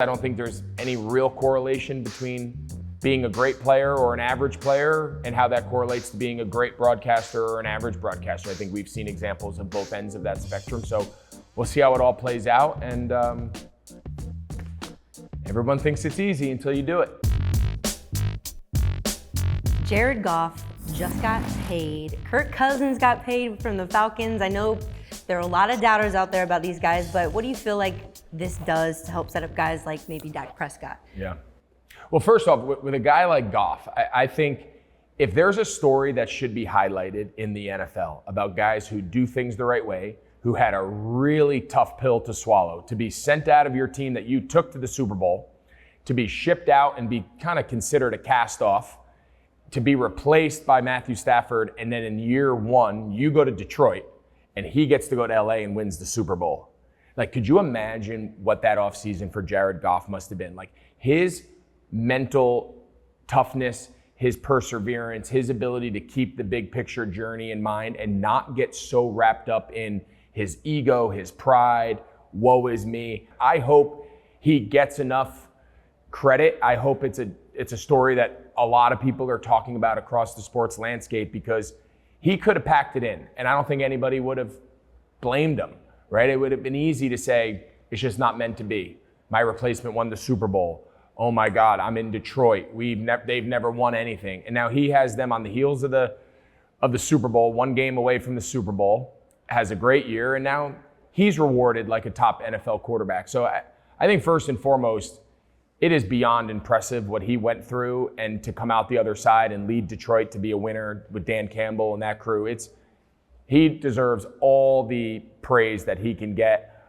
I don't think there's any real correlation between being a great player or an average player and how that correlates to being a great broadcaster or an average broadcaster. I think we've seen examples of both ends of that spectrum. So we'll see how it all plays out. And everyone thinks it's easy until you do it. Jared Goff just got paid. Kirk Cousins got paid from the Falcons. I know there are a lot of doubters out there about these guys, but what do you feel like this does to help set up guys like maybe Dak Prescott? Yeah. Well, first off, with a guy like Goff, I think if there's a story that should be highlighted in the NFL about guys who do things the right way, who had a really tough pill to swallow, to be sent out of your team that you took to the Super Bowl, to be shipped out and be kind of considered a cast-off, to be replaced by Matthew Stafford, and then in year one, you go to Detroit, and he gets to go to LA and wins the Super Bowl. Like, could you imagine what that offseason for Jared Goff must have been? Like, his mental toughness, his perseverance, his ability to keep the big picture journey in mind and not get so wrapped up in his ego, his pride, woe is me. I hope he gets enough credit. I hope it's a story that a lot of people are talking about across the sports landscape, because he could have packed it in, and I don't think anybody would have blamed him, right? It would have been easy to say, it's just not meant to be. My replacement won the Super Bowl. Oh my God, I'm in Detroit. They've never won anything. And now he has them on the heels of the Super Bowl, one game away from the Super Bowl, has a great year, and now he's rewarded like a top NFL quarterback. So I think first and foremost, it is beyond impressive what he went through, and to come out the other side and lead Detroit to be a winner with Dan Campbell and that crew. He deserves all the praise that he can get.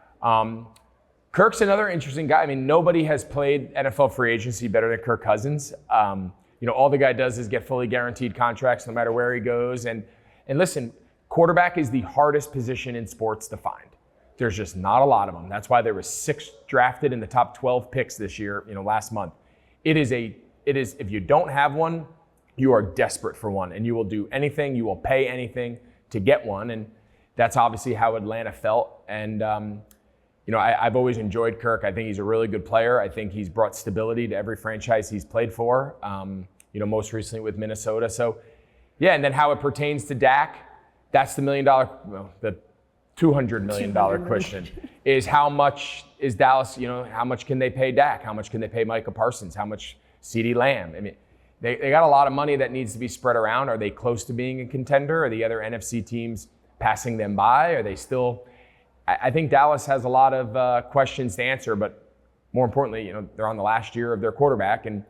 Kirk's another interesting guy. I mean, nobody has played NFL free agency better than Kirk Cousins. All the guy does is get fully guaranteed contracts no matter where he goes. And listen, quarterback is the hardest position in sports to find. There's just not a lot of them. That's why there was 6 drafted in the top 12 picks this year, last month. It is if you don't have one, you are desperate for one, and you will do anything, you will pay anything to get one. And that's obviously how Atlanta felt. And I've always enjoyed Kirk. I think he's a really good player. I think he's brought stability to every franchise he's played for, most recently with Minnesota. So, yeah, and then how it pertains to Dak, that's the the $200 million question is how much is Dallas, how much can they pay Dak? How much can they pay Micah Parsons? How much CeeDee Lamb? I mean, they got a lot of money that needs to be spread around. Are they close to being a contender? Are the other NFC teams passing them by? Are they still... I think Dallas has a lot of questions to answer, but more importantly, they're on the last year of their quarterback, and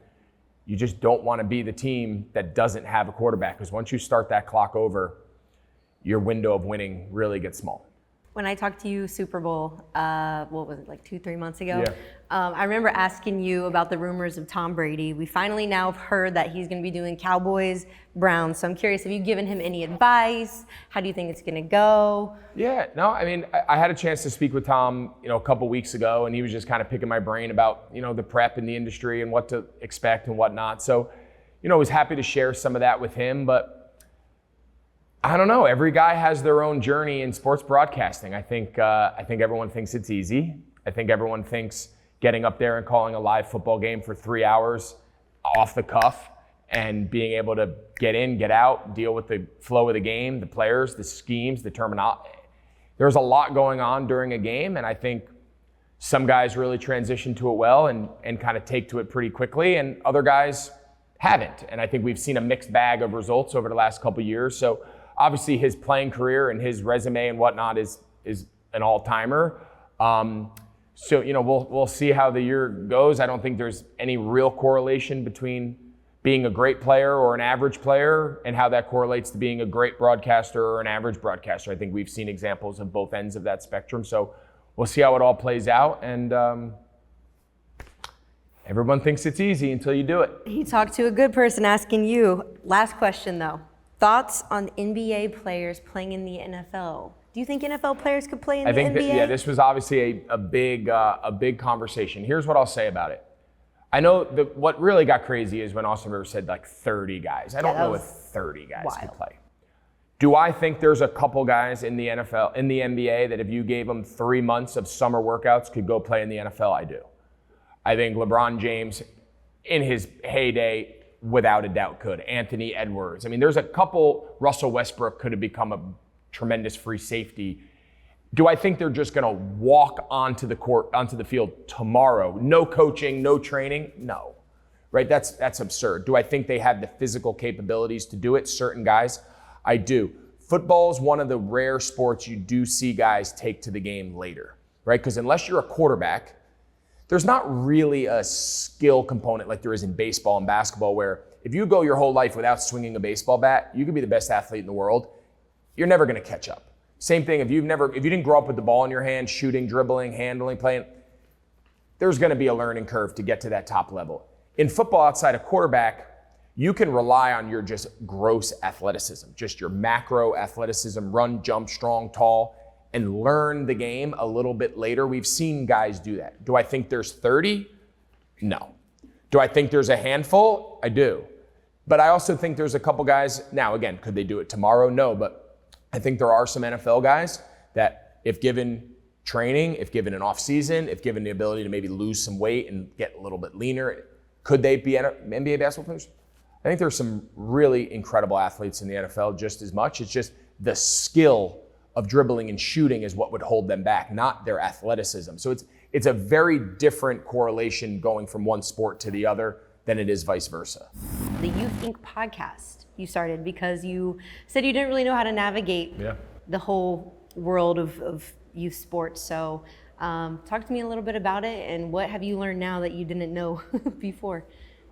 you just don't want to be the team that doesn't have a quarterback, because once you start that clock over, your window of winning really gets small. When I talked to you Super Bowl, what was it, like 2-3 months ago? Yeah. I remember asking you about the rumors of Tom Brady. We finally now have heard that he's going to be doing Cowboys, Browns. So I'm curious, have you given him any advice? How do you think it's going to go? Yeah, no, I mean, I had a chance to speak with Tom, a couple weeks ago, and he was just kind of picking my brain about, the prep in the industry and what to expect and whatnot. So, I was happy to share some of that with him, but I don't know. Every guy has their own journey in sports broadcasting. I think everyone thinks it's easy. I think everyone thinks getting up there and calling a live football game for 3 hours off the cuff and being able to get in, get out, deal with the flow of the game, the players, the schemes, the terminology. There's a lot going on during a game, and I think some guys really transition to it well and kind of take to it pretty quickly, and other guys haven't. And I think we've seen a mixed bag of results over the last couple of years. So obviously, his playing career and his resume and whatnot is an all-timer. So we'll see how the year goes. I don't think there's any real correlation between being a great player or an average player and how that correlates to being a great broadcaster or an average broadcaster. I think we've seen examples of both ends of that spectrum. So we'll see how it all plays out. And everyone thinks it's easy until you do it. He talked to a good person asking you. Last question, though. Thoughts on NBA players playing in the NFL? Do you think NFL players could play in the NBA? I think this was obviously a big conversation. Here's what I'll say about it. I know what really got crazy is when Austin Rivers said like 30 guys. I don't know if 30 guys could play. Do I think there's a couple guys in the NFL, in the NBA, that if you gave them 3 months of summer workouts could go play in the NFL? I do. I think LeBron James, in his heyday, without a doubt could. Anthony Edwards. I mean, there's a couple. Russell Westbrook could have become a tremendous free safety. Do I think they're just going to walk onto the court, onto the field tomorrow? No coaching, no training? No. Right? That's absurd. Do I think they have the physical capabilities to do it? Certain guys, I do. Football is one of the rare sports you do see guys take to the game later, right? Because unless you're a quarterback, there's not really a skill component like there is in baseball and basketball, where if you go your whole life without swinging a baseball bat, you could be the best athlete in the world. You're never going to catch up. Same thing, if you didn't grow up with the ball in your hand, shooting, dribbling, handling, playing, there's going to be a learning curve to get to that top level. In football, outside of quarterback, you can rely on your just gross athleticism, just your macro athleticism, run, jump, strong, tall, and learn the game a little bit later. We've seen guys do that. Do I think there's 30? No. Do I think there's a handful? I do. But I also think there's a couple guys, now again, could they do it tomorrow? No, but I think there are some NFL guys that if given training, if given an off season, if given the ability to maybe lose some weight and get a little bit leaner, could they be NBA basketball players? I think there's some really incredible athletes in the NFL just as much. It's just the skill of dribbling and shooting is what would hold them back, not their athleticism. So it's a very different correlation going from one sport to the other than it is vice versa. The Youth Inc. podcast you started because you said you didn't really know how to navigate the whole world of youth sports. So talk to me a little bit about it, and what have you learned now that you didn't know before?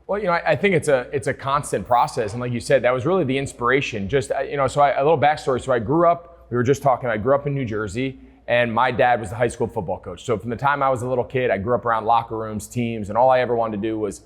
Well, I think it's a constant process. And like you said, that was really the inspiration. Just, so a little backstory. So I grew up in New Jersey, and my dad was the high school football coach. So from the time I was a little kid, I grew up around locker rooms, teams, and all I ever wanted to do was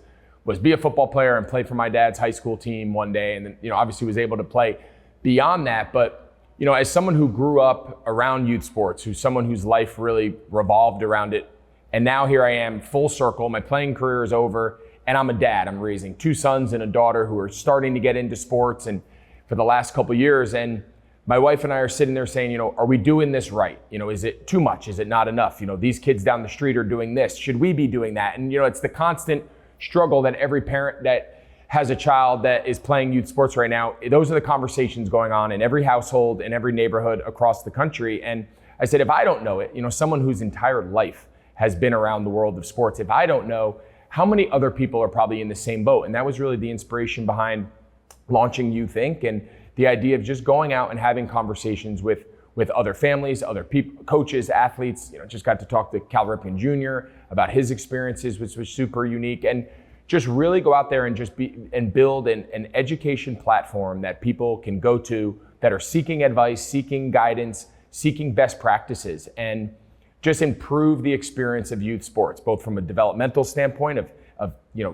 be a football player and play for my dad's high school team one day. And then, obviously was able to play beyond that. But, as someone who grew up around youth sports, someone whose life really revolved around it, and now here I am, full circle, my playing career is over, and I'm a dad. I'm raising 2 sons and a daughter who are starting to get into sports and for the last couple years. And my wife and I are sitting there saying, are we doing this right? Is it too much? Is it not enough? These kids down the street are doing this. Should we be doing that? And, it's the constant struggle that every parent that has a child that is playing youth sports right now, those are the conversations going on in every household, in every neighborhood across the country. And I said, if I don't know it, someone whose entire life has been around the world of sports, if I don't know, how many other people are probably in the same boat? And that was really the inspiration behind launching Youth Inc. and the idea of just going out and having conversations with other families, other people, coaches, athletes. Just got to talk to Cal Ripken Jr. about his experiences, which was super unique, and just really go out there and just build an education platform that people can go to that are seeking advice, seeking guidance, seeking best practices, and just improve the experience of youth sports, both from a developmental standpoint of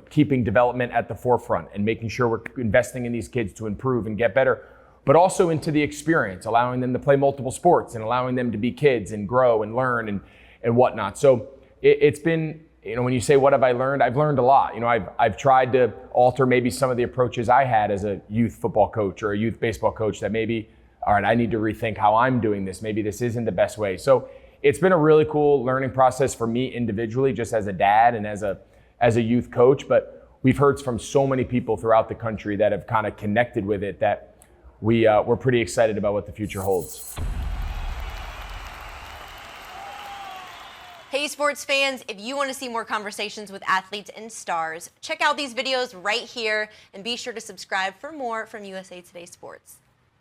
keeping development at the forefront and making sure we're investing in these kids to improve and get better, but also into the experience, allowing them to play multiple sports and allowing them to be kids and grow and learn and whatnot. So it's been, when you say, what have I learned? I've learned a lot. I've tried to alter maybe some of the approaches I had as a youth football coach or a youth baseball coach that maybe, all right, I need to rethink how I'm doing this. Maybe this isn't the best way. So it's been a really cool learning process for me individually, just as a dad and as a youth coach. But we've heard from so many people throughout the country that have kind of connected with it that we're pretty excited about what the future holds. Hey sports fans, if you want to see more conversations with athletes and stars, check out these videos right here and be sure to subscribe for more from USA Today Sports.